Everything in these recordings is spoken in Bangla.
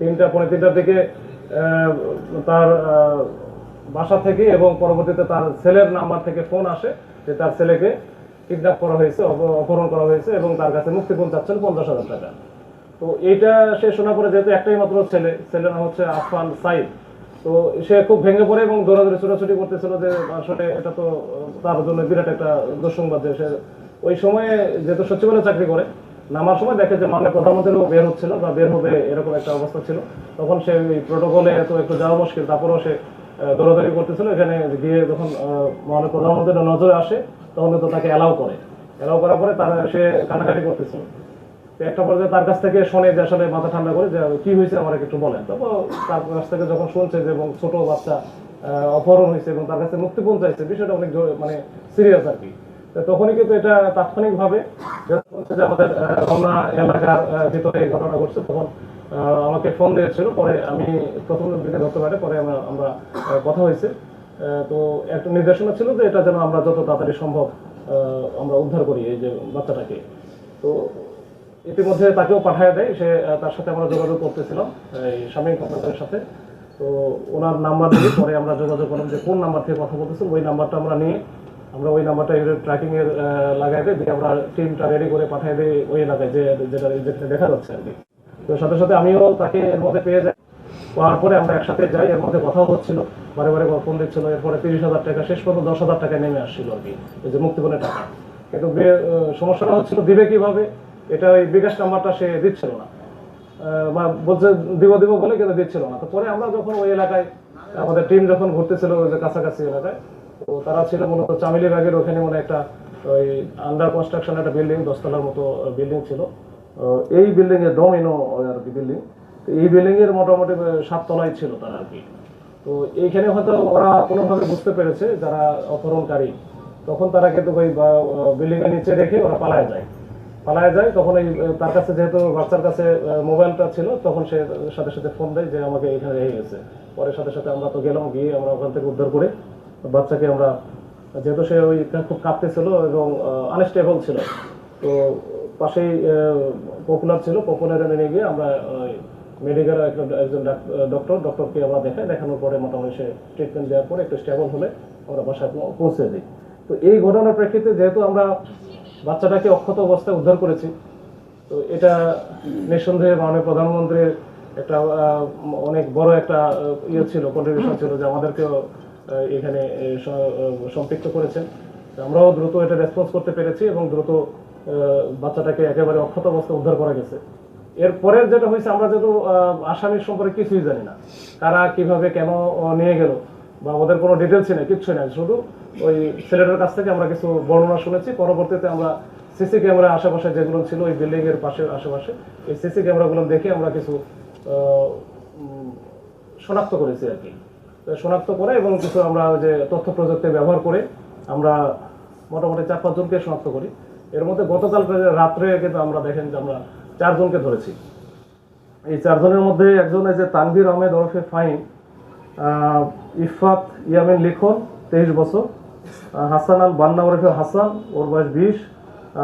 পৌনে 3টার দিকে তার বাসা থেকে এবং পরবর্তীতে তার ছেলের নাম্বার থেকে ফোন আসে যে তার ছেলেকে কিডন্যাপ করা হয়েছে, অপহরণ করা হয়েছে এবং তার কাছে মুক্তিপণ চাচ্ছেন 50,000 টাকা। তো এইটা সে শোনা পরে, যেহেতু একটাই মাত্র ছেলের নাম হচ্ছে আফফান সাইদ, তো সে খুব ভেঙে পড়ে এবং দৌড়াদৌড়ি ছোটাছুটি করতেছিল যে আসলে এটা তো তার জন্য বিরাট একটা দুঃসংবাদ। যে সে ওই সময়ে যেহেতু সচিবালয়ে চাকরি করে, নামার সময় দেখে যে মাননীয় প্রধানমন্ত্রীও বের হচ্ছিল বা বের হবে এরকম একটা অবস্থা ছিল। তখন সে ওই প্রোটোকলে এত একটু যাওয়া মুশকিল, তারপরেও সে দৌড়াদৌড়ি করতেছিল। এখানে গিয়ে যখন মাননীয় প্রধানমন্ত্রীর নজরে আসে তখন তো তাকে অ্যালাউ করার পরে তারা সে কান্নাকাটি করতেছিল। একটা পর্যায়ে তার কাছ থেকে শোনে যে আসলে মাথা ঠান্ডা করে যে কি হয়েছে আমার একটু বলেন। তারপর তার কাছ থেকে যখন শুনছে যে এবং ছোট বাচ্চা অপহরণ হয়েছে এবং তার কাছে মুক্তিপণ চাইছে, বিষয়টা অনেক মানে সিরিয়াস আর কি। তখনই কিন্তু এটা তাৎক্ষণিকভাবে যে আমাদের রমনা এলাকার ভিতরে এই ঘটনা ঘটছে, তখন আমাকে ফোন দিয়েছিল। পরে আমি প্রথম দিকে ধরতে পারি, পরে আমরা কথা হয়েছে। তো একটা নির্দেশনা ছিল যে এটা যেন আমরা যত তাড়াতাড়ি সম্ভব আমরা উদ্ধার করি এই যে বাচ্চাটাকে। তো ইতিমধ্যে তাকেও পাঠিয়ে দেয়। সে তার সাথে আমরা যোগাযোগ করতেছিলাম এই শামীম কর্মচারীর সাথে। তো ওনার নাম্বার দিয়ে পরে আমরা যোগাযোগ করলাম যে কোন নাম্বার থেকে কথা বলতেছেন। ওই নাম্বারটা আমরা নিয়ে আমরা ওই নাম্বারটা ট্র্যাকিং এর লাগাই দিয়ে আমরা টিমটা রেডি করে পাঠিয়ে দিই ওই এলাকায় যেটা দেখা যাচ্ছে আর কি। তো সাথে সাথে আমিও তাকে এর মধ্যে পেয়ে যাই। পাওয়ার পরে আমরা একসাথে যাই, এর মধ্যে কথাও হচ্ছিল, বারে বারে ফোন দিচ্ছিল। এরপরে 30,000 টাকা, শেষ পর্যন্ত 10,000 টাকায় নেমে আসছিল আর কি, এই যে মুক্তিপণের টাকা। কিন্তু সমস্যাটা হচ্ছিল দিবে কিভাবে, এটা ওই বিকাশ নাম্বারটা সে দিচ্ছিল না, বা বলছে দিব বলে কিন্তু দিচ্ছিল না। তো পরে আমরা যখন ওই এলাকায় আমাদের টিম যখন ঘুরতেছিল ওই যে কাছাকাছি এলাকায়, তো তারা ছিল মূলত চামিলি বাগের ওখানে মানে একটা ওই আন্ডার কনস্ট্রাকশন একটা বিল্ডিং, 10 তলার মতো বিল্ডিং ছিল। এই বিল্ডিং এর ডোমিনো আর কি বিল্ডিং। তো এই বিল্ডিং এর মোটামুটি 7 তলায় ছিল তারা আর কি। তো এইখানে হয়তো ওরা কোনোভাবে বুঝতে পেরেছে যারা অপহরণকারী, তখন তারা কিন্তু ওই বিল্ডিং এর নিচে রেখে ওরা পালায় যায়। তখন এই তার কাছে যেহেতু বাচ্চার কাছে মোবাইলটা ছিল, তখন সে সাথে সাথে ফোন দেয় যে আমাকে এখানে রেখে গেছে। পরে সাথে সাথে আমরা তো গেলাম, গিয়ে আমরা ওখান থেকে উদ্ধার করে বাচ্চাকে আমরা, যেহেতু সে ওই খুব কাঁপতেছিল এবং আনস্টেবল ছিল, তো পাশেই পপুলার ছিল, পপুলারে নিয়ে গিয়ে আমরা মেডিকেল একজন ডক্টরকে আমরা দেখানোর পরে মোটামুটি সে ট্রিটমেন্ট দেওয়ার পরে একটু স্টেবল হলে আমরা বাসায় পৌঁছে দিই। তো এই ঘটনার প্রেক্ষিতে যেহেতু আমরা বাচ্চাটাকে অক্ষত অবস্থায় উদ্ধার করেছি, তো এটা নিঃসন্দেহে মাননীয় প্রধানমন্ত্রীর একটা অনেক বড় একটা ইয়ে ছিল, কন্ট্রিবিউশন ছিল যে আমাদেরকেও এখানে সম্পৃক্ত করেছেন। আমরাও দ্রুত এটা রেসপন্স করতে পেরেছি এবং দ্রুত বাচ্চাটাকে একেবারে অক্ষত অবস্থায় উদ্ধার করা গেছে। এরপরের যেটা হয়েছে, আমরা যেহেতু আসামির সম্পর্কে কিছুই জানি না, কারা কিভাবে কেন নিয়ে গেল বা ওদের কোনো ডিটেলসই নেই, কিচ্ছু নেই। শুধু ওই ছেলেটার কাছ থেকে আমরা কিছু বর্ণনা শুনেছি। পরবর্তীতে আমরা সিসি ক্যামেরা আশেপাশে যেগুলো ছিল ওই বিল্ডিং এর পাশে আশেপাশে, এই সিসি ক্যামেরাগুলো দেখে আমরা কিছু শনাক্ত করেছি আর কি। শনাক্ত করে এবং কিছু আমরা যে তথ্য প্রযুক্তি ব্যবহার করে আমরা মোটামুটি 4-5 জনকে শনাক্ত করি। এর মধ্যে গতকাল রাত্রে কিন্তু আমরা দেখেন যে আমরা 4 জনকে ধরেছি। এই 4 জনের মধ্যে একজন এই যে তানভীর আহমেদ ওরফে ফাহিম, ইফাত ইয়ামিন লিখন 23 বছর, হাসান আল বান্না ওরফে হাসান, ওর বয়স 20,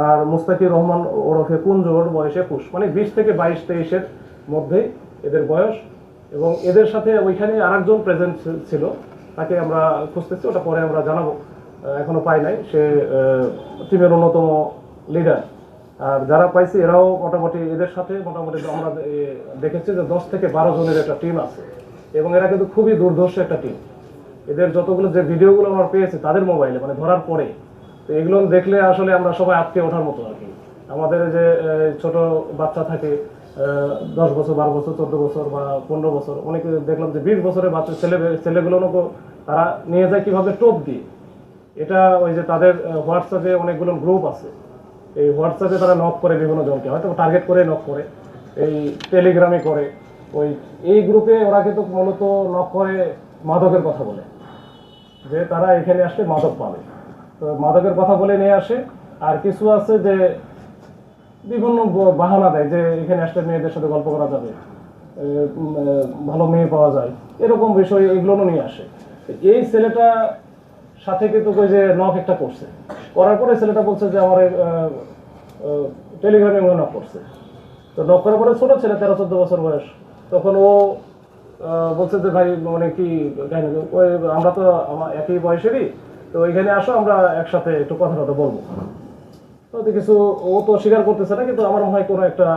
আর মুস্তাকির রহমান ওরফে কুঞ্জ, ওর বয়স 21। মানে 20 থেকে 22-23-এর মধ্যেই এদের বয়স। এবং এদের সাথে ওইখানে আরেকজন প্রেজেন্ট ছিল, তাকে আমরা খুঁজতেছি, ওটা পরে আমরা জানাবো, এখনো পাই নাই। সে টিমের অন্যতম লিডার। আর যারা পাইছি এরাও মোটামুটি এদের সাথে মোটামুটি আমরা দেখেছি যে 10 থেকে 12 জনের একটা টিম আছে এবং এরা কিন্তু খুবই দুর্ধর্ষ একটা টিম। এদের যতগুলো যে ভিডিওগুলো আমরা পেয়েছি তাদের মোবাইলে, মানে ধরার পরে, তো এগুলো দেখলে আসলে আমরা সবাই আটকে ওঠার মতো আর কি। আমাদের যে ছোট বাচ্চা থাকে 10 বছর, 12 বছর, 14 বছর বা 15 বছর, অনেকে দেখলাম যে 20 বছরের বাচ্চা ছেলেগুলো তারা নিয়ে যায় কিভাবে টোপ দিয়ে। এটা ওই যে তাদের হোয়াটসঅ্যাপে অনেকগুলো গ্রুপ আছে, এই হোয়াটসঅ্যাপে তারা নক করে বিভিন্ন জনকে, হয়তো টার্গেট করে নক করে, এই টেলিগ্রামে করে। এই গ্রুপে ওরা কিন্তু মূলত নক করে মাদকের কথা বলে, যে তারা এখানে আসলে মাদক পাবে, তো মাদকের কথা বলে নিয়ে আসে। আর কিছু আছে যে বিভিন্ন বাহানা দেয় যে এখানে আসলে মেয়েদের সাথে গল্প করা যাবে, ভালো মেয়ে পাওয়া যায়, এরকম বিষয় এগুলো নিয়ে আসে। এই ছেলেটা সাথে কিন্তু ওই যে নক একটা করছে, করার পরে ছেলেটা বলছে যে আমার টেলিগ্রামে নক করছে। তো নক করার পরে ছোট ছেলে 13-14 বছর বয়স, তখন ও বলছে যে ভাই মানে কি কাহিনী, ওই আমরা তো একই বয়সেরই, তো ওইখানে আসো আমরা একসাথে একটু কথা কথা বলবো। তো কিছু ও তো স্বীকার করতেছে না, কিন্তু আমার মনে হয় কোনো একটা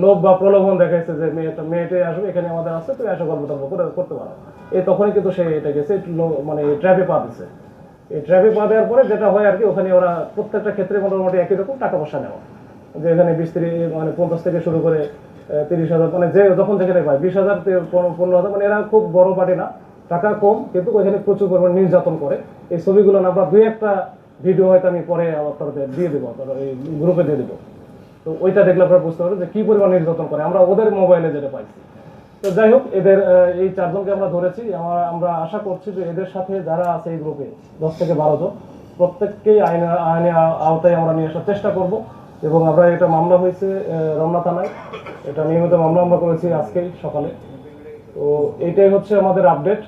লোভ বা প্রলোভন দেখাইছে যে মেয়েটাই আসবে, এখানে আমাদের আছে, তুই এসে গল্প টল্প করতে পারো। এই তখনই কিন্তু সে এটা গেছে একটু মানে ট্র্যাপে পা দিছে। এই ট্র্যাপে পা দেওয়ার পরে যেটা হয় আর কি, ওখানে ওরা প্রত্যেকটা ক্ষেত্রে মোটামুটি একই রকম টাকা পয়সা নেওয়া, যে এখানে 20 মানে 50 থেকে শুরু করে 30,000, মানে যে যখন যেখানে পায় 20,000 15,000, মানে এরা খুব বড় পার্টি না, টাকা কম, কিন্তু ওইখানে প্রচুর পরিমাণে নির্যাতন করে। এই ছবিগুলো না আমরা দুই একটা ভিডিও হয়তো আমি পরে আপনাদের দিয়ে দেবো, এই গ্রুপে দিয়ে দেবো। তো ওইটা দেখলে আপনারা বুঝতে পারবেন যে কি পরিমাণ নির্যাতন করে, আমরা ওদের মোবাইলে যেটা পাইছি। তো যাই হোক, এদের এই 4 জনকে আমরা ধরেছি। আমরা আশা করছি যে এদের সাথে যারা আছে এই গ্রুপে 10 থেকে 12 জন, প্রত্যেককেই আইনে আওতায় আমরা নিয়ে আসার চেষ্টা করব। এবং আমরা এটা মামলা হয়েছে রমনা থানায়, এটা নিয়মিত মামলা আমরা করেছি আজকেই সকালে। তো এইটাই হচ্ছে আমাদের আপডেট।